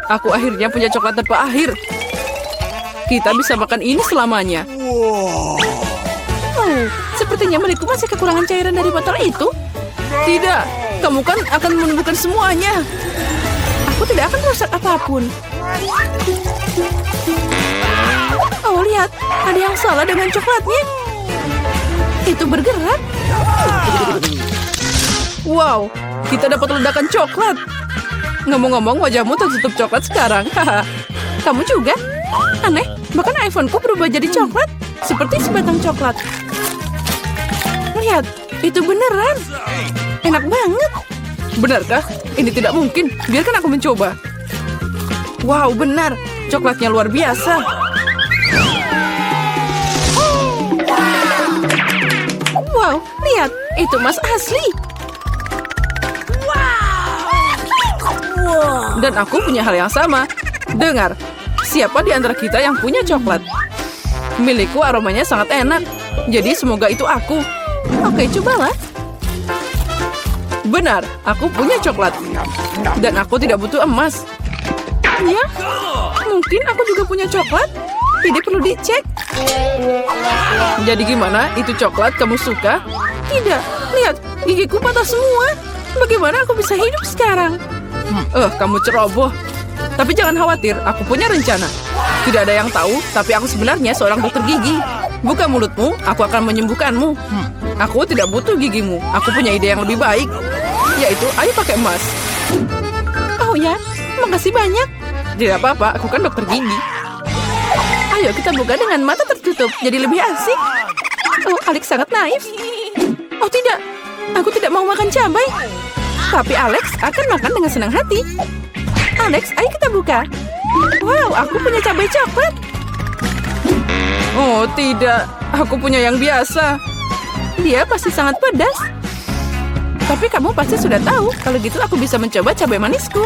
Aku akhirnya punya coklat tanpa akhir. Kita bisa makan ini selamanya. Oh, sepertinya milikku masih kekurangan cairan dari botol itu. Tidak, kamu kan akan menemukan semuanya. Aku tidak akan merusak apapun. Oh, lihat. Ada yang salah dengan coklatnya. Itu bergerak. Wow, kita dapat ledakan coklat. Ngomong-ngomong, wajahmu tertutup coklat sekarang. Kamu juga? Aneh, bahkan iPhone-ku berubah jadi coklat. Seperti sebatang coklat. Lihat, itu beneran. Enak banget. Benarkah? Ini tidak mungkin. Biarkan aku mencoba. Wow, benar. Coklatnya luar biasa. Wow, lihat. Itu emas asli. Dan aku punya hal yang sama. Dengar, siapa di antara kita yang punya coklat? Milikku aromanya sangat enak. Jadi semoga itu aku. Oke, cobalah. Benar, aku punya coklat. Dan aku tidak butuh emas. Ya, mungkin aku juga punya coklat. Tidak perlu dicek. Jadi gimana? Itu coklat kamu suka? Tidak, lihat, gigiku patah semua. Bagaimana aku bisa hidup sekarang? Kamu ceroboh. Tapi jangan khawatir, aku punya rencana. Tidak ada yang tahu, tapi aku sebenarnya seorang dokter gigi. Buka mulutmu, aku akan menyembuhkanmu. Aku tidak butuh gigimu. Aku punya ide yang lebih baik. Yaitu, ayo pakai emas. Oh ya, makasih banyak. Tidak apa-apa, aku kan dokter gigi. Ayo kita buka dengan mata tertutup, jadi lebih asik. Oh, Alex sangat naif. Oh tidak, aku tidak mau makan cabai. Tapi Alex akan makan dengan senang hati. Alex, ayo kita buka. Wow, aku punya cabai coklat. Oh tidak, aku punya yang biasa. Dia pasti sangat pedas. Tapi kamu pasti sudah tahu. Kalau gitu aku bisa mencoba cabai manisku.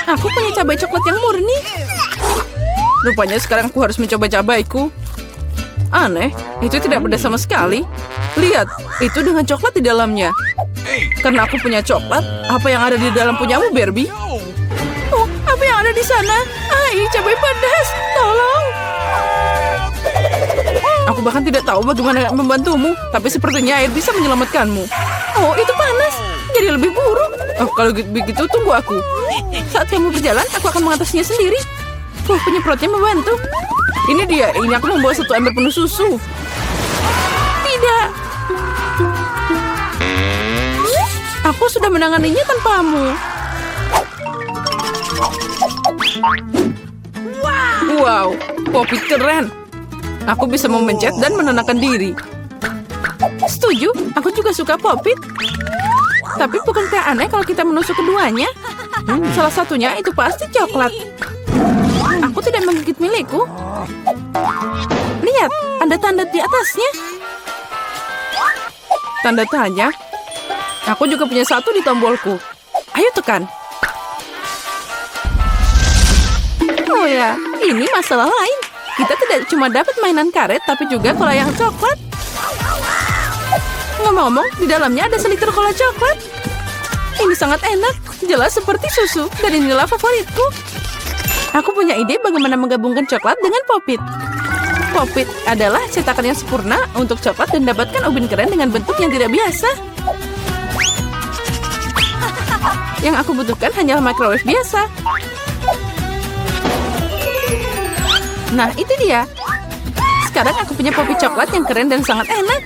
Aku punya cabai coklat yang murni. Rupanya sekarang aku harus mencoba cabaiku. Aneh, itu tidak pedas sama sekali. Lihat, itu dengan coklat di dalamnya. Karena aku punya coklat, apa yang ada di dalam punyamu, Barbie? Oh, apa yang ada di sana? Cabai pedas, tolong. Aku bahkan tidak tahu bagaimana membantumu, tapi sepertinya air bisa menyelamatkanmu. Oh, itu panas, jadi lebih buruk. Oh, kalau begitu tunggu aku. Saat kamu berjalan, aku akan mengatasinya sendiri. Penyemprotnya membantu. Ini dia, ini aku membawa satu ember penuh susu. Tidak. Aku sudah menanganinya tanpamu. Wow, Poppy keren. Aku bisa memencet dan menenangkan diri. Setuju, aku juga suka Poppy. Tapi bukankah aneh kalau kita menusuk keduanya? Salah satunya itu pasti coklat. Aku tidak menggigit milikku. Lihat, ada tanda di atasnya. Tanda tanya. Aku juga punya satu di tombolku. Ayo tekan. Oh ya, ini masalah lain. Kita tidak cuma dapat mainan karet, tapi juga cola yang coklat. Ngomong-ngomong, di dalamnya ada seliter cola coklat. Ini sangat enak, jelas seperti susu, dan inilah favoritku. Aku punya ide bagaimana menggabungkan coklat dengan Pop-It. Pop-It adalah cetakan yang sempurna untuk coklat dan dapatkan ubin keren dengan bentuk yang tidak biasa. Yang aku butuhkan hanyalah microwave biasa. Nah, itu dia. Sekarang aku punya Pop-It coklat yang keren dan sangat enak.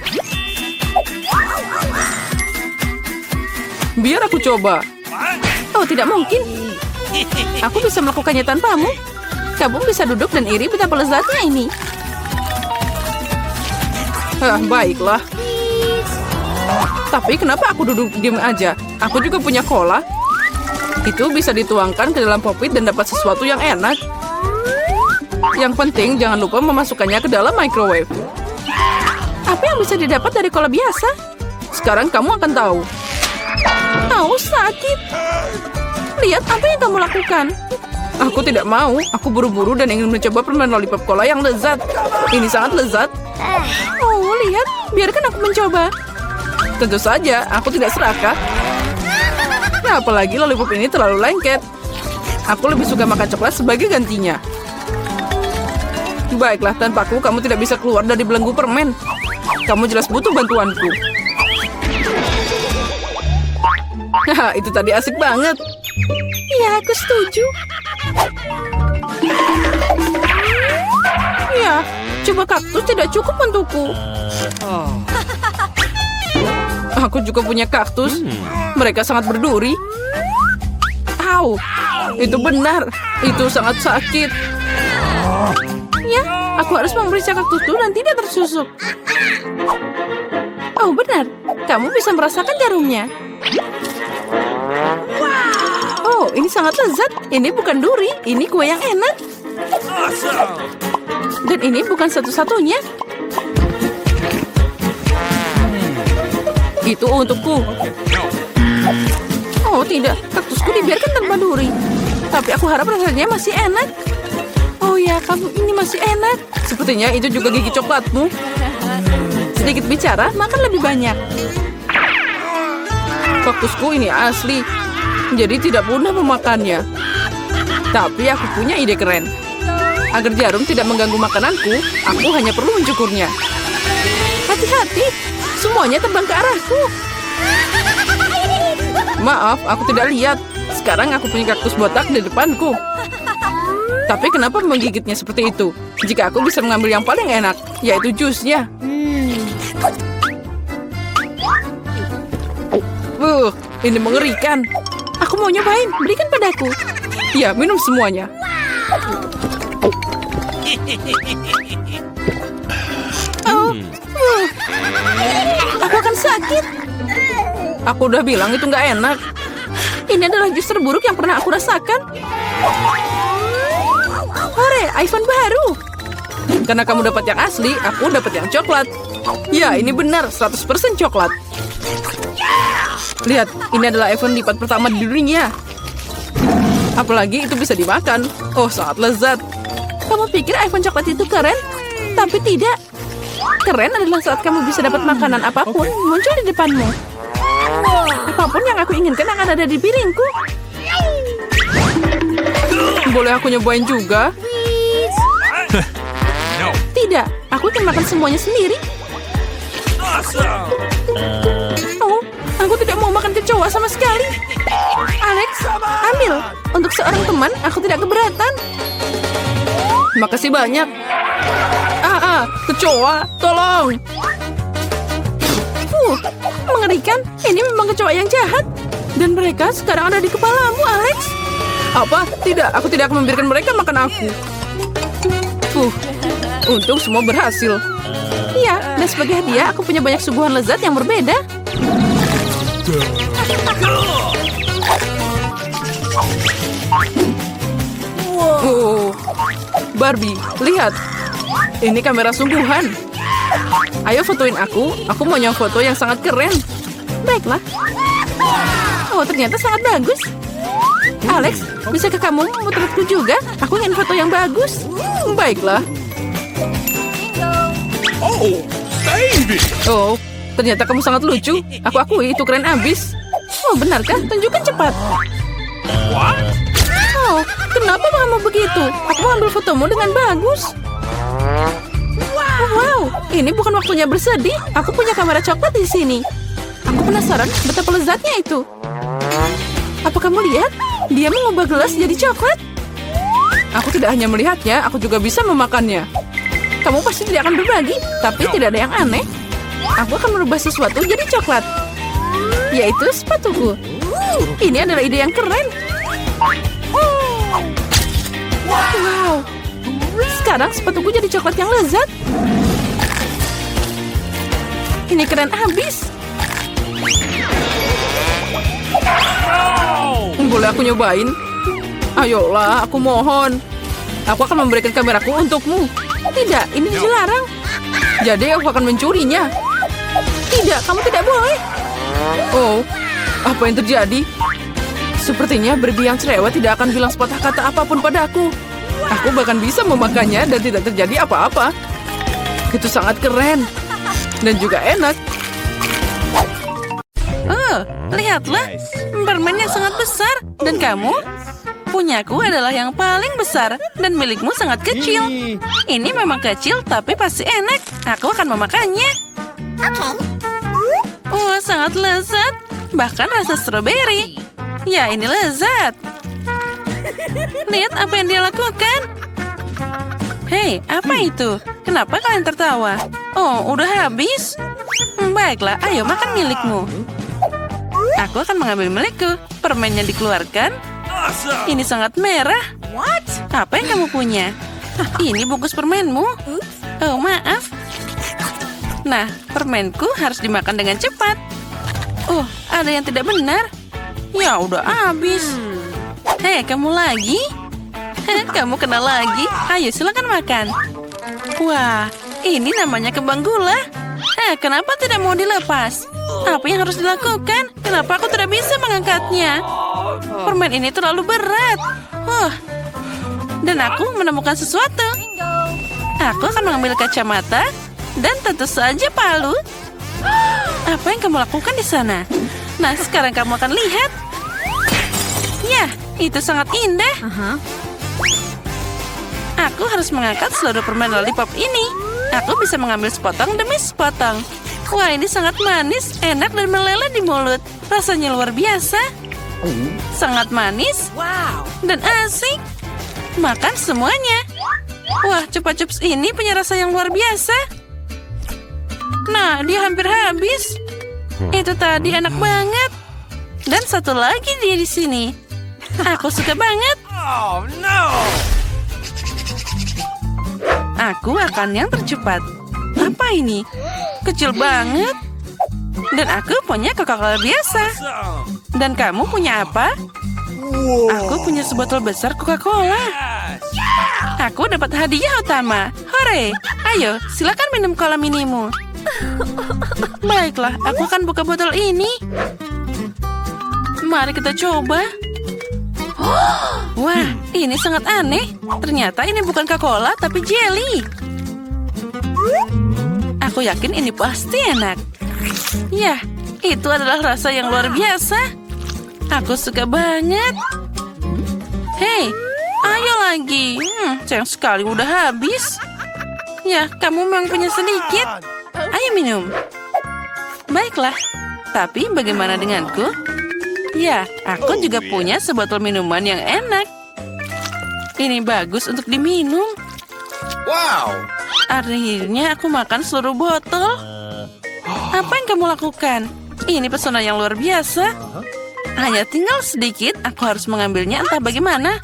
Biar aku coba. Oh, tidak mungkin. Aku bisa melakukannya tanpamu. Kamu bisa duduk dan iri betapa lezatnya ini. Baiklah. Tapi kenapa aku duduk diam aja? Aku juga punya cola. Itu bisa dituangkan ke dalam Pop-It dan dapat sesuatu yang enak. Yang penting jangan lupa memasukkannya ke dalam microwave. Apa yang bisa didapat dari cola biasa? Sekarang kamu akan tahu. Oh, sakit. Lihat apa yang kamu lakukan. Aku tidak mau. Aku buru-buru dan ingin mencoba permen lollipop cola yang lezat. Ini sangat lezat. Oh, lihat. Biarkan aku mencoba. Tentu saja, aku tidak serakah. Nah, apalagi lollipop ini terlalu lengket. Aku lebih suka makan coklat sebagai gantinya. Baiklah, tanpaku kamu tidak bisa keluar dari belenggu permen. Kamu jelas butuh bantuanku. Nah, itu tadi asik banget. Ya, aku setuju. Ya, coba kaktus tidak cukup untukku. Aku juga punya kaktus. Mereka sangat berduri. Au, itu benar. Itu sangat sakit. Ya, aku harus memeriksa kaktusku dan tidak tersusuk. Oh, benar. Kamu bisa merasakan jarumnya. Oh, ini sangat lezat. Ini bukan duri, ini kue yang enak. Dan ini bukan satu-satunya. Itu untukku. Oh, tidak. Kaktusku dibiarkan tanpa duri. Tapi aku harap rasanya masih enak. Oh ya, kamu ini masih enak. Sepertinya itu juga gigi coklatmu. Sedikit bicara, makan lebih banyak. Kaktusku ini asli. Jadi tidak mudah memakannya. Tapi aku punya ide keren. Agar jarum tidak mengganggu makananku, aku hanya perlu mencukurnya. Hati-hati, semuanya terbang ke arahku. Maaf, aku tidak lihat. Sekarang aku punya kaktus botak di depanku. Tapi kenapa menggigitnya seperti itu? Jika aku bisa mengambil yang paling enak, yaitu jusnya. Ini mengerikan. Aku mau nyobain, berikan padaku. Ya, minum semuanya. Aku akan sakit. Aku udah bilang itu nggak enak. Ini adalah jus terburuk yang pernah aku rasakan. Hore, iPhone baru. Karena kamu dapat yang asli, aku dapat yang coklat. Ya, ini benar, 100% coklat. Lihat, ini adalah iPhone lipat pertama di dunia. Apalagi itu bisa dimakan. Oh, sangat lezat. Kamu pikir iPhone coklat itu keren? Tapi tidak. Keren adalah saat kamu bisa dapat makanan apapun muncul di depanmu. Apapun yang aku inginkan akan ada di piringku. Boleh aku nyobain juga? Tidak, aku akan makan semuanya sendiri. Oh, aku tidak mau makan kecoa sama sekali. Alex, ambil. Untuk seorang teman, aku tidak keberatan. Makasih banyak. Kecoa, tolong. Mengerikan. Ini memang kecoa yang jahat. Dan mereka sekarang ada di kepalamu, Alex. Apa? Tidak, aku tidak akan membiarkan mereka makan aku. Untung semua berhasil. Iya, dan sebagai hadiah aku punya banyak suguhan lezat yang berbeda. Barbie, lihat. Ini kamera sungguhan. Ayo fotoin aku mau foto yang sangat keren. Baiklah. Oh, ternyata sangat bagus. Alex, bisakah kamu memotretku juga? Aku ingin foto yang bagus. Baiklah. Oh, ternyata kamu sangat lucu. Aku akui itu keren abis. Oh, benarkah? Tunjukkan cepat. Oh, kenapa kamu begitu? Aku ambil fotomu dengan bagus. Wow, ini bukan waktunya bersedih. Aku punya kamera coklat di sini. Aku penasaran betapa lezatnya itu. Apa kamu lihat? Dia mengubah gelas jadi coklat. Aku tidak hanya melihatnya, aku juga bisa memakannya. Kamu pasti tidak akan berbagi, tapi tidak ada yang aneh. Aku akan merubah sesuatu jadi coklat. Yaitu sepatuku. Ini adalah ide yang keren. Wow. Sekarang sepatuku jadi coklat yang lezat. Ini keren abis. Boleh aku nyobain? Ayolah, aku mohon. Aku akan memberikan kameraku untukmu. Tidak, ini dilarang. Jadi aku akan mencurinya. Tidak, kamu tidak boleh. Oh, apa yang terjadi? Sepertinya Barbie yang cerewet tidak akan bilang sepatah kata apapun padaku. Aku bahkan bisa memakannya dan tidak terjadi apa-apa. Itu sangat keren. Dan juga enak. Lihatlah, permen yang sangat besar. Dan kamu? Punyaku adalah yang paling besar dan milikmu sangat kecil. Ini memang kecil tapi pasti enak. Aku akan memakannya. Wah, sangat lezat. Bahkan rasa stroberi. Ya, ini lezat. Lihat apa yang dia lakukan. Hei, apa itu? Kenapa kalian tertawa? Oh, udah habis? Baiklah, ayo makan milikmu. Aku akan mengambil milikku. Permennya dikeluarkan. Ini sangat merah. Apa yang kamu punya? Ini bungkus permenmu. Oh, maaf. Nah, permenku harus dimakan dengan cepat. Oh, ada yang tidak benar. Ya, udah habis. Hei, kamu lagi? Kamu kena lagi. Ayo, silakan makan. Wah, ini namanya kembang gula. Kenapa tidak mau dilepas? Apa yang harus dilakukan? Kenapa aku tidak bisa mengangkatnya? Permen ini terlalu berat. Dan aku menemukan sesuatu. Aku akan mengambil kacamata dan tentu saja palu. Apa yang kamu lakukan di sana? Nah, sekarang kamu akan lihat. Ya, itu sangat indah. Aku harus mengangkat seluruh permen lollipop ini. Aku bisa mengambil sepotong demi sepotong. Wah, ini sangat manis, enak dan meleleh di mulut. Rasanya luar biasa. Sangat manis dan asik. Makan semuanya. Wah, Chupa Chups ini punya rasa yang luar biasa. Nah, dia hampir habis. Itu tadi enak banget. Dan satu lagi dia di sini. Aku suka banget. Aku akan yang tercepat. Apa ini? Kecil banget. Dan aku punya Coca-Cola biasa. Dan kamu punya apa? Aku punya sebotol besar Coca-Cola. Aku dapat hadiah utama. Hore! Ayo, silakan minum cola minimu. Baiklah, aku akan buka botol ini. Mari kita coba. Wah, ini sangat aneh. Ternyata ini bukan Coca-Cola, tapi jelly. Aku yakin ini pasti enak. Ya, itu adalah rasa yang luar biasa. Aku suka banget. Hei, ayo lagi. Sayang sekali udah habis. Ya, kamu memang punya sedikit. Ayo minum. Baiklah, tapi bagaimana denganku? Ya, aku juga punya sebotol minuman yang enak. Ini bagus untuk diminum. Wow. Akhirnya aku makan seluruh botol. Apa yang kamu lakukan? Ini pesona yang luar biasa. Hanya tinggal sedikit, aku harus mengambilnya entah bagaimana.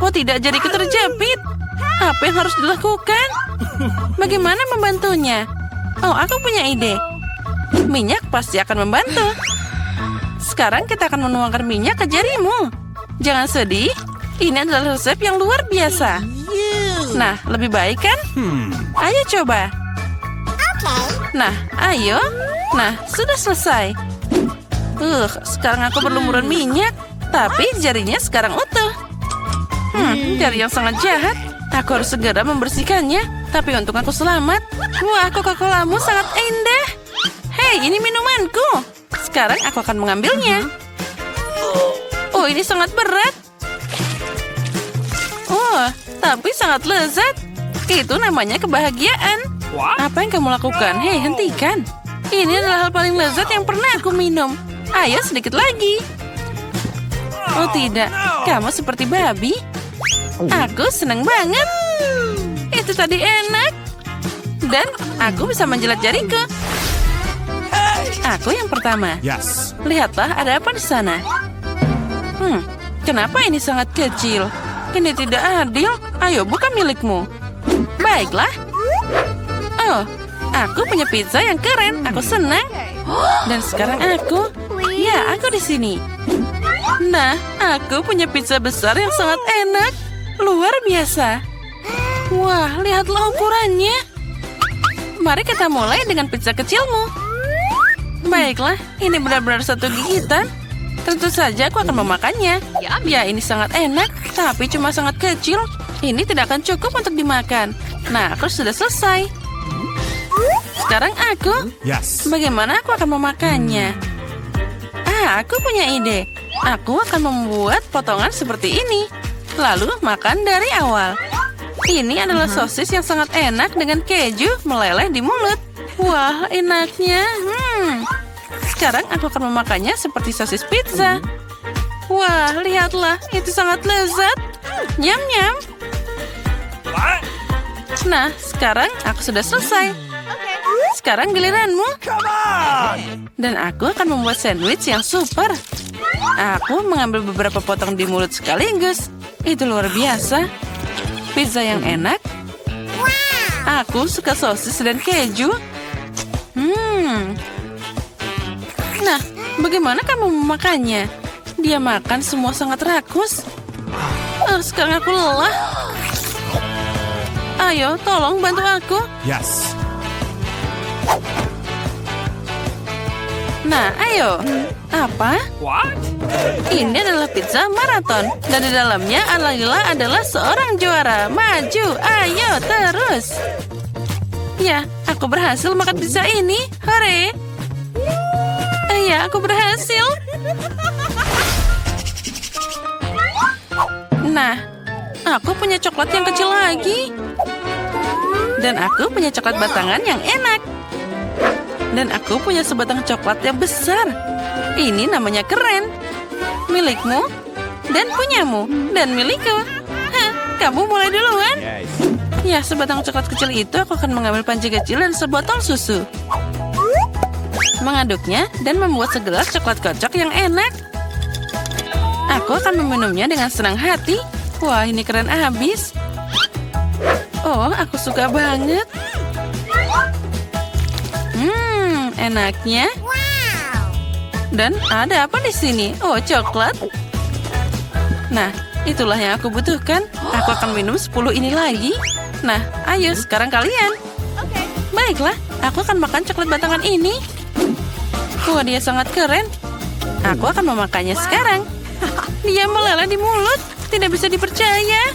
Oh tidak, jadiku terjepit. Apa yang harus dilakukan? Bagaimana membantunya? Oh, aku punya ide. Minyak pasti akan membantu. Sekarang kita akan menuangkan minyak ke jarimu. Jangan sedih, ini adalah resep yang luar biasa. Nah, lebih baik kan? Ayo coba. Nah, ayo. Nah, sudah selesai. Sekarang aku berlumuran minyak. Tapi jarinya sekarang utuh. Jari yang sangat jahat. Aku harus segera membersihkannya. Tapi untung aku selamat. Wah, Coca-Colamu sangat indah. Hei, ini minumanku. Sekarang aku akan mengambilnya. Oh, ini sangat berat. Oh, tapi sangat lezat. Itu namanya kebahagiaan. Apa yang kamu lakukan? Hei, hentikan. Ini adalah hal paling lezat yang pernah aku minum. Ayo sedikit lagi. Oh tidak, kamu seperti babi. Aku senang banget. Itu tadi enak. Dan aku bisa menjilat jariku. Aku yang pertama. Yes. Lihatlah, ada apa di sana? Kenapa ini sangat kecil? Ini tidak adil. Ayo, buka milikmu. Baiklah. Oh, aku punya pizza yang keren. Aku senang. Dan sekarang aku. Ya, aku di sini. Nah, aku punya pizza besar yang sangat enak. Luar biasa. Wah, lihatlah ukurannya. Mari kita mulai dengan pizza kecilmu. Baiklah, ini benar-benar satu gigitan. Tentu saja aku akan memakannya. Ya, ini sangat enak, tapi cuma sangat kecil. Ini tidak akan cukup untuk dimakan. Nah, aku sudah selesai. Sekarang aku. Yes. Bagaimana aku akan memakannya? Aku punya ide. Aku akan membuat potongan seperti ini. Lalu makan dari awal. Ini adalah sosis yang sangat enak dengan keju meleleh di mulut. Wah, enaknya. Sekarang aku akan memakannya seperti sosis pizza. Wah, lihatlah. Itu sangat lezat. Nyam-nyam. Nah, sekarang aku sudah selesai. Sekarang giliranmu. Dan aku akan membuat sandwich yang super. Aku mengambil beberapa potong di mulut sekaligus. Itu luar biasa. Pizza yang enak. Aku suka sosis dan keju. Nah, bagaimana kamu memakannya? Dia makan semua sangat rakus. Sekarang aku lelah. Ayo, tolong bantu aku. Yes. Nah, ayo. Apa? What? Ini adalah pizza maraton. Dan di dalamnya adalah seorang juara. Maju, ayo, terus. Ya, aku berhasil makan pizza ini. Hore. Ya, aku berhasil. Nah, aku punya coklat yang kecil lagi. Dan aku punya coklat batangan yang enak. Dan aku punya sebatang coklat yang besar. Ini namanya keren. Milikmu, dan punyamu, dan milikku. Kamu mulai duluan. Yes. Ya, sebatang coklat kecil itu aku akan mengambil panci kecil dan sebotol susu. Mengaduknya dan membuat segelas coklat kocok yang enak. Aku akan meminumnya dengan senang hati. Wah, ini keren abis. Oh, aku suka banget. Enaknya. Dan ada apa di sini? Oh, coklat. Nah, itulah yang aku butuhkan. Aku akan minum 10 ini lagi. Nah, ayo sekarang kalian. Baiklah, aku akan makan coklat batangan ini. Wah, dia sangat keren. Aku akan memakannya sekarang. Dia meleleh di mulut. Tidak bisa dipercaya.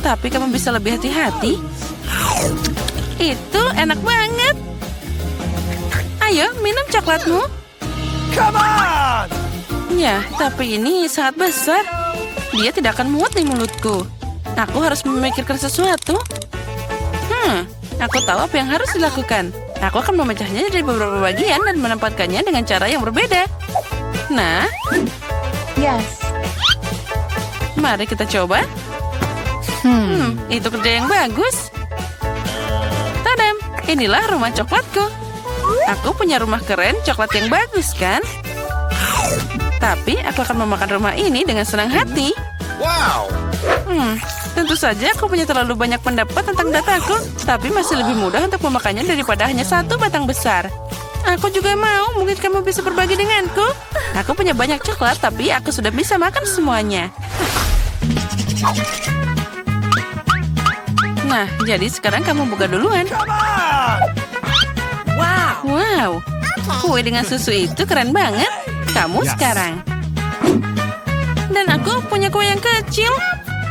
Tapi kamu bisa lebih hati-hati. Itu enak banget. Ayo, minum coklatmu. Come on! Ya, tapi ini sangat besar. Dia tidak akan muat di mulutku. Aku harus memikirkan sesuatu. Aku tahu apa yang harus dilakukan. Aku akan memecahnya dari beberapa bagian dan menempatkannya dengan cara yang berbeda. Nah, Yes. mari kita coba. Itu kerja yang bagus. Tadam, inilah rumah coklatku. Aku punya rumah keren coklat yang bagus, kan? Tapi aku akan memakan rumah ini dengan senang hati. Wow! Tentu saja aku punya terlalu banyak pendapat tentang dataku, tapi masih lebih mudah untuk memakannya daripada hanya satu batang besar. Aku juga mau, mungkin kamu bisa berbagi denganku. Aku punya banyak coklat, tapi aku sudah bisa makan semuanya. Nah, jadi sekarang kamu buka duluan. Wow, kue dengan susu itu keren banget. Kamu sekarang. Dan aku punya kue yang kecil.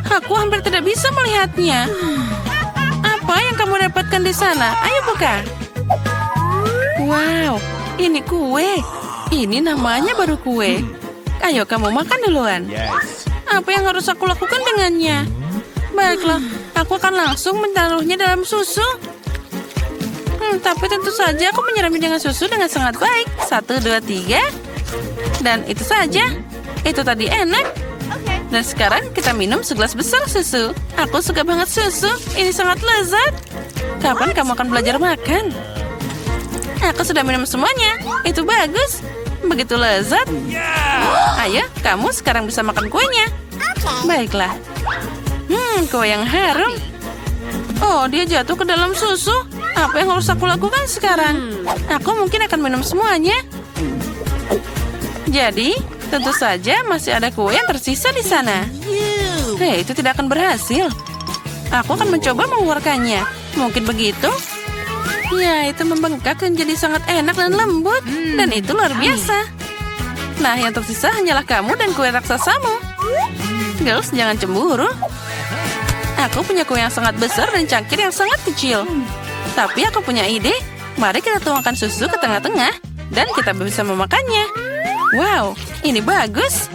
Aku hampir tidak bisa melihatnya. Apa yang kamu dapatkan di sana? Ayo buka. Wow, ini kue. Ini namanya baru kue. Ayo kamu makan duluan. Yes. Apa yang harus aku lakukan dengannya? Baiklah, aku akan langsung menaruhnya dalam susu. Tapi tentu saja aku menyiramnya dengan susu dengan sangat baik. 1, 2, 3. Dan itu saja. Itu tadi enak. Dan sekarang kita minum segelas besar susu. Aku suka banget susu. Ini sangat lezat. Kapan kamu akan belajar makan? Aku sudah minum semuanya. Itu bagus. Begitu lezat. Ayo, kamu sekarang bisa makan kuenya. Baiklah. Kue yang harum. Oh, dia jatuh ke dalam susu. Apa yang harus aku lakukan sekarang? Aku mungkin akan minum semuanya. Jadi, tentu saja masih ada kue yang tersisa di sana. Hei, itu tidak akan berhasil. Aku akan mencoba mengeluarkannya. Mungkin begitu? Ya, itu membengkak dan jadi sangat enak dan lembut. Dan itu luar biasa. Nah, yang tersisa hanyalah kamu dan kue raksasamu. Girls, jangan cemburu. Aku punya kue yang sangat besar dan cangkir yang sangat kecil. Tapi aku punya ide. Mari kita tuangkan susu ke tengah-tengah. Dan kita bisa memakannya. Wow, ini bagus.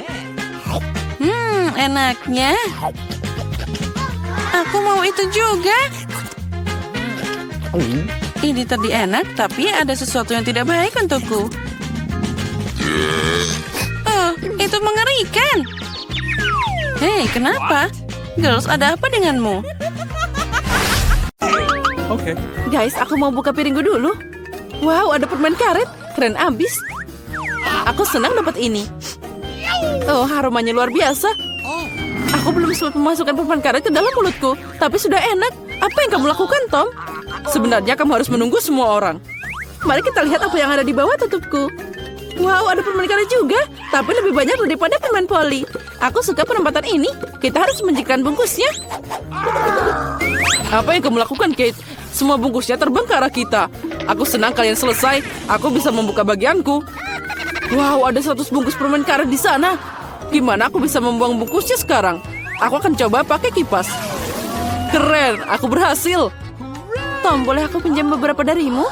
Enaknya. Aku mau itu juga. Ini tadi enak, tapi ada sesuatu yang tidak baik untukku. Oh, itu mengerikan. Hei, kenapa? Girls, ada apa denganmu? Okay. Guys, aku mau buka piringku dulu. Wow, ada permen karet. Keren abis. Aku senang dapat ini. Oh, aromanya luar biasa. Aku belum sempat memasukkan permen karet ke dalam mulutku, tapi sudah enak. Apa yang kamu lakukan, Tom? Sebenarnya kamu harus menunggu semua orang. Mari kita lihat apa yang ada di bawah tutupku. Wow, ada permen karet juga, tapi lebih banyak daripada permen poli. Aku suka penempatan ini. Kita harus menjadikan bungkusnya. Apa yang kamu lakukan, Kate? Semua bungkusnya terbang ke arah kita. Aku senang kalian selesai. Aku bisa membuka bagianku. Wow, ada 100 bungkus permen karet di sana. Gimana aku bisa membuang bungkusnya sekarang? Aku akan coba pakai kipas. Keren, aku berhasil. Tom, boleh aku pinjam beberapa darimu?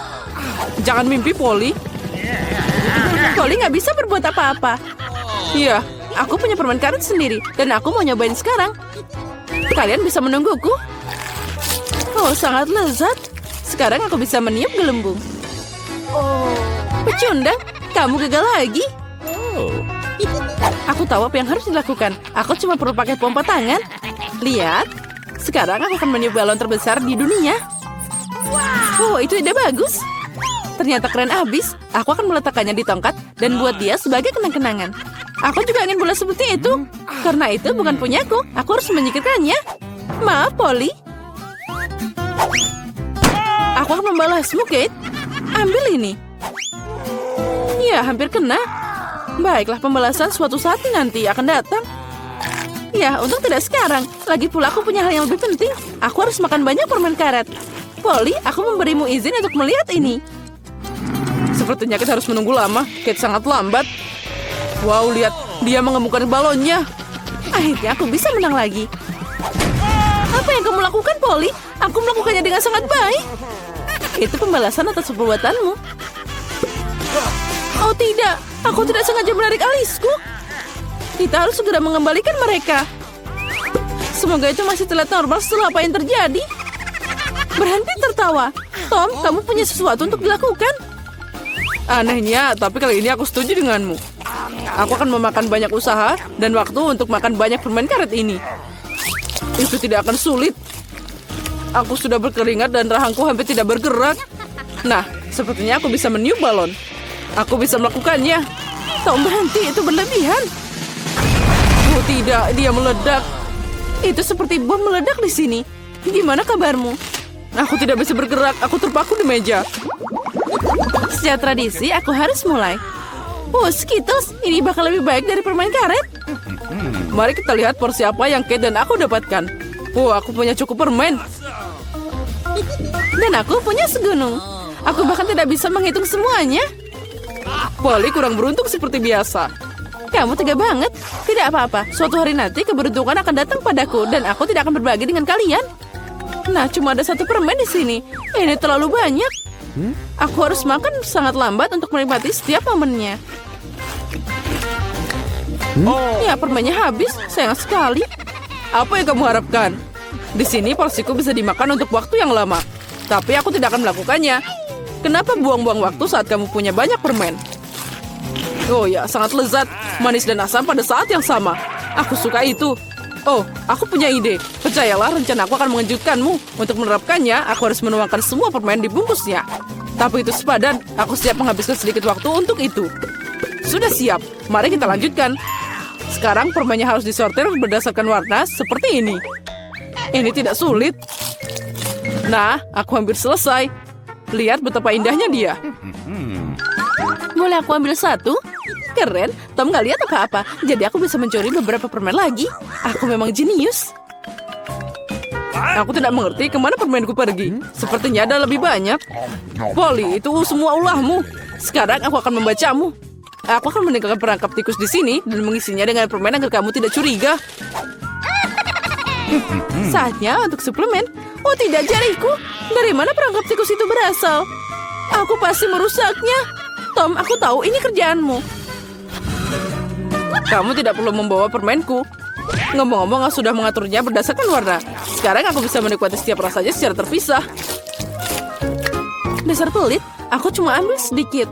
Jangan mimpi, Polly. Polly nggak bisa berbuat apa-apa. Iya, aku punya permen karet sendiri. Dan aku mau nyobain sekarang. Kalian bisa menungguku? Oh, sangat lezat. Sekarang aku bisa meniup gelembung. Pecundang, kamu gagal lagi. Aku tahu apa yang harus dilakukan. Aku cuma perlu pakai pompa tangan. Lihat, sekarang aku akan meniup balon terbesar di dunia. Oh, itu ide bagus. Ternyata keren abis. Aku akan meletakkannya di tongkat dan buat dia sebagai kenang-kenangan. Aku juga ingin bola seperti itu. Karena itu bukan punyaku. Aku harus menyingkirkannya. Maaf, Polly. Aku akan membalasmu, Kate. Ambil ini. Ya, hampir kena. Baiklah, pembalasan suatu saat nanti akan datang. Ya, untung tidak sekarang. Lagi pula aku punya hal yang lebih penting. Aku harus makan banyak permen karet. Polly, aku memberimu izin untuk melihat ini. Sepertinya kita harus menunggu lama. Kate sangat lambat. Wow, lihat. Dia mengemukan balonnya. Akhirnya aku bisa menang lagi. Apa yang kamu lakukan, Polly? Aku melakukannya dengan sangat baik. Itu pembalasan atas perbuatanmu. Oh tidak, aku tidak sengaja menarik alisku. Kita harus segera mengembalikan mereka. Semoga itu masih terlihat normal setelah apa yang terjadi. Berhenti tertawa. Tom, kamu punya sesuatu untuk dilakukan. Anehnya, tapi kali ini aku setuju denganmu. Aku akan memakan banyak usaha dan waktu untuk makan banyak permen karet ini. Itu tidak akan sulit. Aku sudah berkeringat dan rahangku hampir tidak bergerak. Nah, sepertinya aku bisa meniup balon. Aku bisa melakukannya. Tom, berhenti, itu berlebihan. Oh tidak, dia meledak. Itu seperti bom meledak di sini. Gimana kabarmu? Aku tidak bisa bergerak, aku terpaku di meja. Sejak tradisi, aku harus mulai. Oh, Skittles, ini bakal lebih baik dari permen karet. Mari kita lihat porsi apa yang Kate dan aku dapatkan. Oh, aku punya cukup permen. Dan aku punya segunung. Aku bahkan tidak bisa menghitung semuanya. Polly kurang beruntung seperti biasa. Kamu tega banget. Tidak apa-apa, suatu hari nanti keberuntungan akan datang padaku dan aku tidak akan berbagi dengan kalian. Nah, cuma ada 1 permen di sini. Ini terlalu banyak. Aku harus makan sangat lambat untuk menikmati setiap momennya. Ya, permennya habis. Sayang sekali. Apa yang kamu harapkan? Di sini porsiku bisa dimakan untuk waktu yang lama. Tapi aku tidak akan melakukannya. Kenapa buang-buang waktu saat kamu punya banyak permen? Oh ya, sangat lezat. Manis dan asam pada saat yang sama. Aku suka itu. Oh, aku punya ide. Percayalah, rencana aku akan mengejutkanmu. Untuk menerapkannya, aku harus menuangkan semua permen di bungkusnya. Tapi itu sepadan. Aku siap menghabiskan sedikit waktu untuk itu. Sudah siap. Mari kita lanjutkan. Sekarang permennya harus disortir berdasarkan warna seperti ini. Ini tidak sulit. Nah, aku hampir selesai. Lihat betapa indahnya dia. Boleh aku ambil 1? Keren, Tom nggak lihat apa-apa. Jadi aku bisa mencuri beberapa permen lagi. Aku memang jenius. Aku tidak mengerti kemana permenku pergi. Sepertinya ada lebih banyak. Polly, itu semua ulahmu. Sekarang aku akan membacamu. Aku akan meninggalkan perangkap tikus di sini dan mengisinya dengan permen agar kamu tidak curiga. Saatnya untuk suplemen. Oh tidak, jariku. Dari mana perangkap tikus itu berasal? Aku pasti merusaknya. Tom, aku tahu ini kerjaanmu. Kamu tidak perlu membawa permenku. Ngomong-ngomong, aku sudah mengaturnya berdasarkan warna. Sekarang aku bisa menikmati setiap rasanya secara terpisah. Dasar pelit, aku cuma ambil sedikit.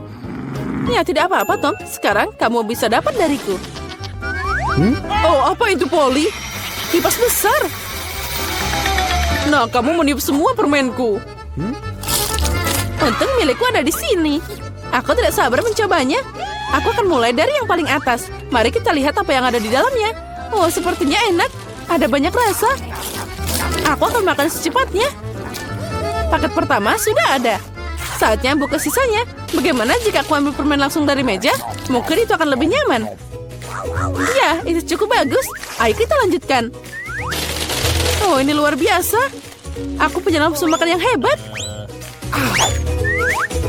Ya, tidak apa-apa, Tom. Sekarang kamu bisa dapat dariku. Oh, apa itu, Polly? Kipas besar. Nah, kamu meniup semua permenku. Untung milikku ada di sini. Aku tidak sabar mencobanya. Aku akan mulai dari yang paling atas. Mari kita lihat apa yang ada di dalamnya. Oh, sepertinya enak. Ada banyak rasa. Aku akan makan secepatnya. Paket pertama sudah ada. Saatnya buka sisanya. Bagaimana jika aku ambil permen langsung dari meja? Mungkin itu akan lebih nyaman. Ya, itu cukup bagus. Ayo kita lanjutkan. Oh, ini luar biasa. Aku punya nafsu makan yang hebat.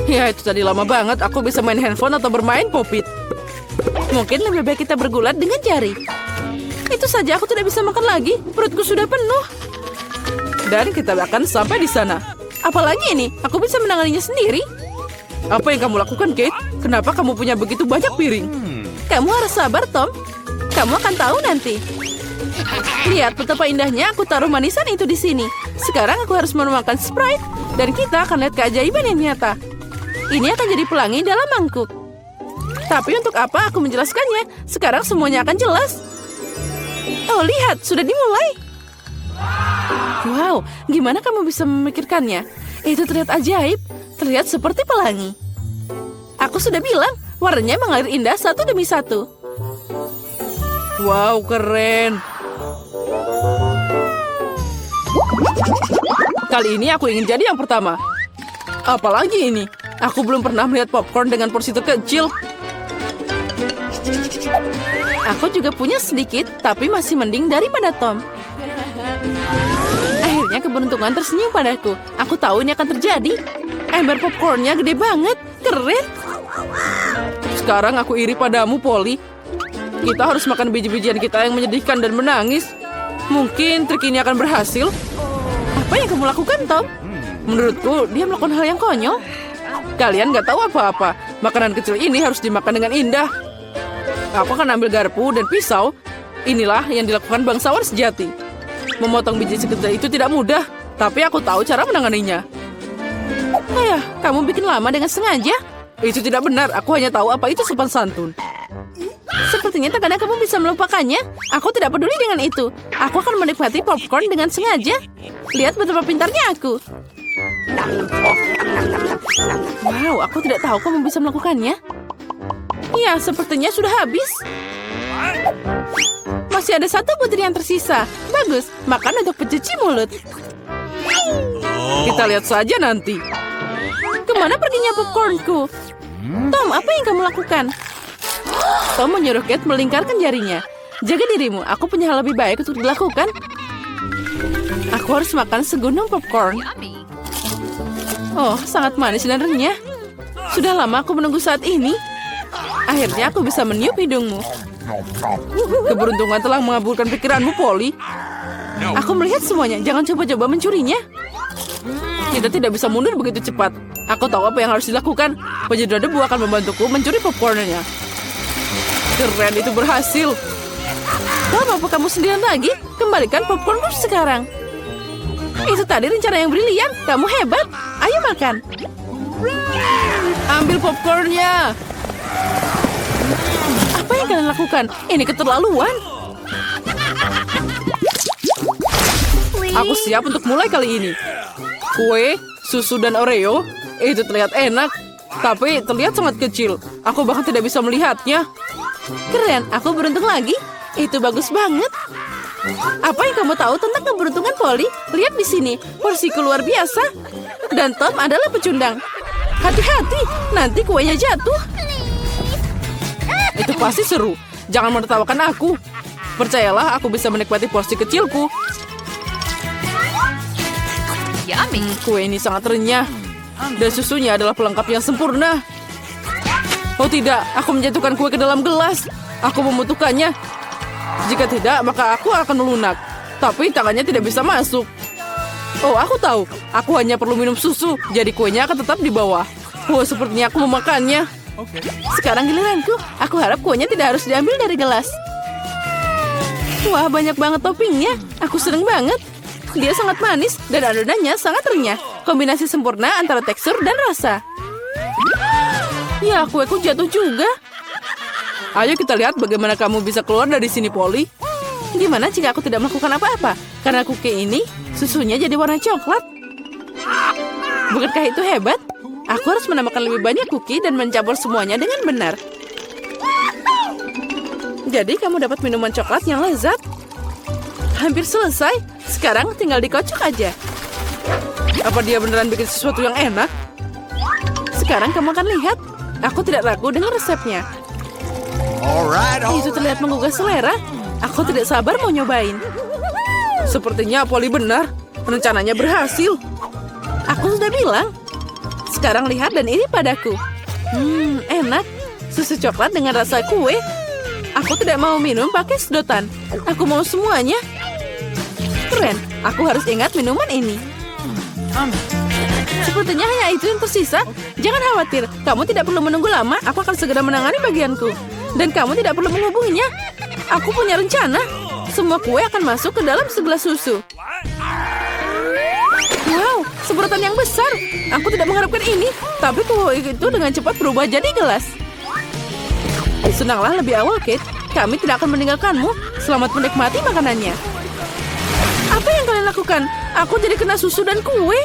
Ya, itu tadi lama banget. Aku bisa main handphone atau bermain popit. Mungkin lebih baik kita bergulat dengan jari. Itu saja, aku tidak bisa makan lagi. Perutku sudah penuh. Dan kita akan sampai di sana. Apalagi ini? Aku bisa menanganinya sendiri. Apa yang kamu lakukan, Kate? Kenapa kamu punya begitu banyak piring? Kamu harus sabar, Tom. Kamu akan tahu nanti. Lihat betapa indahnya aku taruh manisan itu di sini. Sekarang aku harus menuangkan Sprite. Dan kita akan lihat keajaiban yang nyata. Ini akan jadi pelangi dalam mangkuk. Tapi untuk apa aku menjelaskannya? Sekarang semuanya akan jelas. Oh, lihat. Sudah dimulai. Wow, gimana kamu bisa memikirkannya? Itu terlihat ajaib. Terlihat seperti pelangi. Aku sudah bilang, warnanya mengalir indah satu demi satu. Wow, keren. Kali ini aku ingin jadi yang pertama. Apalagi ini? Aku belum pernah melihat popcorn dengan porsi terkecil. Aku juga punya sedikit, tapi masih mending daripada Tom. Akhirnya keberuntungan tersenyum padaku. Aku tahu ini akan terjadi. Ember popcornnya gede banget. Keren. Sekarang aku iri padamu, Polly. Kita harus makan biji-bijian kita yang menyedihkan dan menangis. Mungkin trik ini akan berhasil. Apa yang kamu lakukan, Tom? Menurutku, dia melakukan hal yang konyol. Kalian nggak tahu apa-apa. Makanan kecil ini harus dimakan dengan indah. Aku akan ambil garpu dan pisau. Inilah yang dilakukan bangsawan sejati. Memotong biji sekecil itu tidak mudah, tapi aku tahu cara menanganinya. Ayah, kamu bikin lama dengan sengaja? Itu tidak benar, aku hanya tahu apa itu sopan santun. Sepertinya terkadang kamu bisa melupakannya. Aku tidak peduli dengan itu. Aku akan menikmati popcorn dengan sengaja. Lihat betapa pintarnya aku. Wow, aku tidak tahu kamu bisa melakukannya. Ya, sepertinya sudah habis. Masih ada satu butir yang tersisa. Bagus, makan untuk pencuci mulut. Kita lihat saja nanti. Kemana perginya popcornku? Tom, apa yang kamu lakukan? Tom menyuruh Kate melingkarkan jarinya. Jaga dirimu, aku punya hal lebih baik untuk dilakukan. Aku harus makan segunung popcorn. Oh, sangat manis dan renyah. Sudah lama aku menunggu saat ini. Akhirnya aku bisa meniup hidungmu. Keberuntungan telah mengabulkan pikiranmu, Polly. Aku melihat semuanya, jangan coba-coba mencurinya. Kita tidak bisa mundur begitu cepat. Aku tahu apa yang harus dilakukan. Penyedot debu akan membantuku mencuri popcornnya. Keren, itu berhasil. Tom, apa kamu sendirian lagi? Kembalikan popcornku sekarang. Itu tadi rencana yang brilian. Kamu hebat. Ayo makan. Ambil popcornnya. Apa yang kalian lakukan? Ini keterlaluan. Aku siap untuk mulai kali ini. Kue, susu, dan Oreo. Itu terlihat enak. Tapi terlihat sangat kecil. Aku bahkan tidak bisa melihatnya. Keren, aku beruntung lagi. Itu bagus banget. Apa yang kamu tahu tentang keberuntungan, Polly? Lihat di sini, porsiku luar biasa. Dan Tom adalah pecundang. Hati-hati, nanti kuenya jatuh. Itu pasti seru. Jangan menertawakan aku. Percayalah, aku bisa menikmati porsi kecilku. Kue ini sangat renyah. Dan susunya adalah pelengkap yang sempurna. Oh tidak, aku menjatuhkan kue ke dalam gelas. Aku membutuhkannya. Jika tidak, maka aku akan melunak. Tapi tangannya tidak bisa masuk. Oh, aku tahu. Aku hanya perlu minum susu. Jadi kuenya akan tetap di bawah. Oh, sepertinya aku memakannya. Sekarang giliranku. Aku harap kuahnya tidak harus diambil dari gelas. Wah, banyak banget toppingnya. Aku seneng banget. Dia sangat manis dan adonannya sangat renyah. Kombinasi sempurna antara tekstur dan rasa. Ya, kueku jatuh juga. Ayo kita lihat bagaimana kamu bisa keluar dari sini, Polly. Gimana jika aku tidak melakukan apa-apa? Karena cookie ini, susunya jadi warna coklat. Bukankah itu hebat? Aku harus menambahkan lebih banyak cookie dan mencampur semuanya dengan benar. Jadi kamu dapat minuman coklat yang lezat. Hampir selesai. Sekarang tinggal dikocok aja. Apa dia beneran bikin sesuatu yang enak? Sekarang kamu akan lihat. Aku tidak ragu dengan resepnya. Alright, Itu terlihat menggugah selera. Aku tidak sabar mau nyobain. Sepertinya Polly benar. Rencananya berhasil. Aku sudah bilang. Sekarang lihat dan iri padaku. Enak. Susu coklat dengan rasa kue. Aku tidak mau minum pakai sedotan. Aku mau semuanya. Keren. Aku harus ingat minuman ini. Sepertinya hanya itu yang tersisa. Jangan khawatir. Kamu tidak perlu menunggu lama. Aku akan segera menangani bagianku. Dan kamu tidak perlu menghubunginya. Aku punya rencana. Semua kue akan masuk ke dalam segelas susu. Wow, semprotan yang besar. Aku tidak mengharapkan ini. Tapi kue itu dengan cepat berubah jadi gelas. Senanglah lebih awal, Kate. Kami tidak akan meninggalkanmu. Selamat menikmati makanannya. Apa yang kalian lakukan? Aku jadi kena susu dan kue.